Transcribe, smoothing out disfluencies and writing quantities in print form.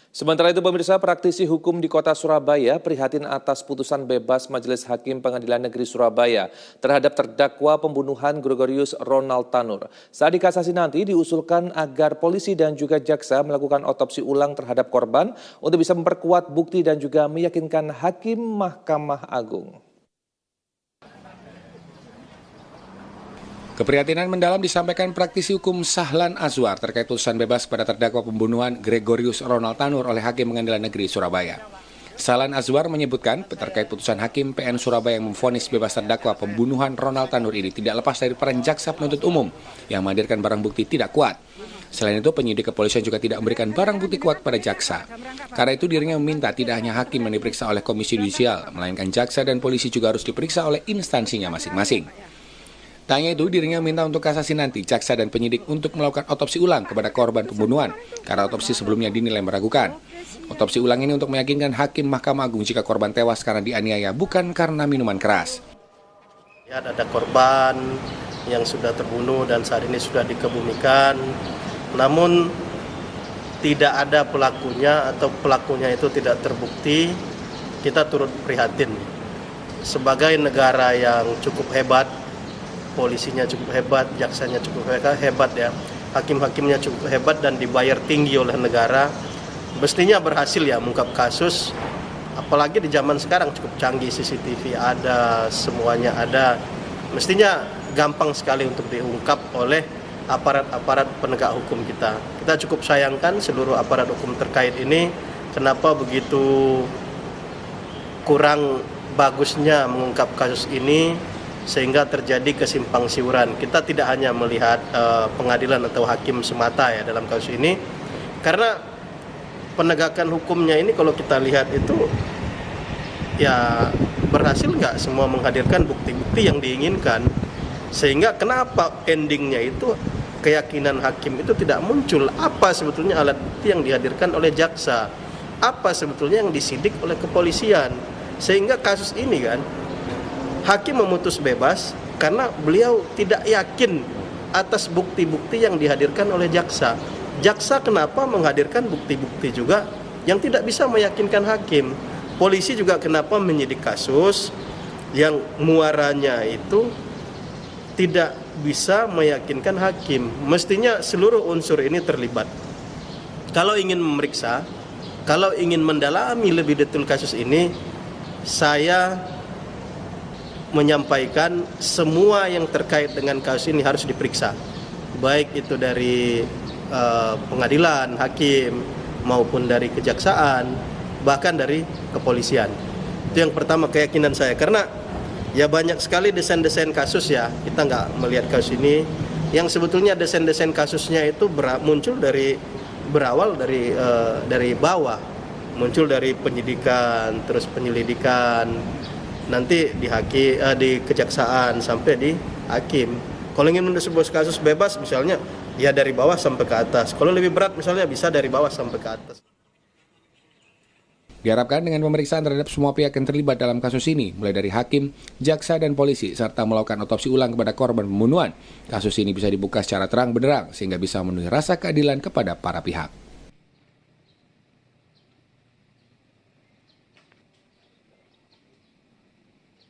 Sementara itu pemirsa, praktisi hukum di kota Surabaya prihatin atas putusan bebas Majelis Hakim Pengadilan Negeri Surabaya terhadap terdakwa pembunuhan Gregorius Ronald Tanur. Saat dikasasi nanti diusulkan agar polisi dan juga jaksa melakukan otopsi ulang terhadap korban untuk bisa memperkuat bukti dan juga meyakinkan Hakim Mahkamah Agung. Keprihatinan mendalam disampaikan praktisi hukum Sahlan Azwar terkait putusan bebas pada terdakwa pembunuhan Gregorius Ronald Tanur oleh Hakim Pengadilan Negeri Surabaya. Sahlan Azwar menyebutkan terkait putusan Hakim PN Surabaya yang memvonis bebas terdakwa pembunuhan Ronald Tanur ini tidak lepas dari peran jaksa penuntut umum yang menghadirkan barang bukti tidak kuat. Selain itu, penyidik kepolisian juga tidak memberikan barang bukti kuat pada jaksa. Karena itu dirinya meminta tidak hanya hakim yang diperiksa oleh Komisi Yudisial, melainkan jaksa dan polisi juga harus diperiksa oleh instansinya masing-masing. Tak hanya itu, dirinya meminta untuk kasasi nanti jaksa dan penyidik untuk melakukan otopsi ulang kepada korban pembunuhan karena otopsi sebelumnya dinilai meragukan. Otopsi ulang ini untuk meyakinkan Hakim Mahkamah Agung jika korban tewas karena dianiaya bukan karena minuman keras. Ada korban yang sudah terbunuh dan saat ini sudah dikebumikan, namun tidak ada pelakunya atau pelakunya itu tidak terbukti. Kita turut prihatin. Sebagai negara yang cukup hebat, polisinya cukup hebat, jaksanya cukup hebat ya, hakim-hakimnya cukup hebat dan dibayar tinggi oleh negara, mestinya berhasil ya mengungkap kasus. Apalagi di zaman sekarang cukup canggih, CCTV ada, semuanya ada, mestinya gampang sekali untuk diungkap oleh aparat-aparat penegak hukum kita. Kita cukup sayangkan seluruh aparat hukum terkait ini, kenapa begitu kurang bagusnya mengungkap kasus ini, sehingga terjadi kesimpang siuran. Kita tidak hanya melihat pengadilan atau hakim semata ya dalam kasus ini, karena penegakan hukumnya ini kalau kita lihat itu ya berhasil nggak semua menghadirkan bukti-bukti yang diinginkan, sehingga kenapa endingnya itu keyakinan hakim itu tidak muncul. Apa sebetulnya alat bukti yang dihadirkan oleh jaksa, apa sebetulnya yang disidik oleh kepolisian, sehingga kasus ini kan hakim memutus bebas karena beliau tidak yakin atas bukti-bukti yang dihadirkan oleh jaksa. Jaksa kenapa menghadirkan bukti-bukti juga yang tidak bisa meyakinkan hakim. Polisi juga kenapa menyidik kasus yang muaranya itu tidak bisa meyakinkan hakim. Mestinya seluruh unsur ini terlibat. Kalau ingin memeriksa, kalau ingin mendalami lebih detail kasus ini, saya menyampaikan semua yang terkait dengan kasus ini harus diperiksa, baik itu dari pengadilan, hakim, maupun dari kejaksaan, bahkan dari kepolisian. Itu yang pertama keyakinan saya, karena ya banyak sekali desain-desain kasus ya, kita nggak melihat kasus ini, yang sebetulnya desain-desain kasusnya itu berawal dari bawah, muncul dari penyidikan, terus penyelidikan, nanti di kejaksaan sampai di hakim. Kalau ingin menuntut sebuah kasus bebas misalnya, ya dari bawah sampai ke atas. Kalau lebih berat misalnya bisa dari bawah sampai ke atas. Diharapkan dengan pemeriksaan terhadap semua pihak yang terlibat dalam kasus ini, mulai dari hakim, jaksa, dan polisi, serta melakukan otopsi ulang kepada korban pembunuhan, kasus ini bisa dibuka secara terang benderang sehingga bisa memenuhi rasa keadilan kepada para pihak.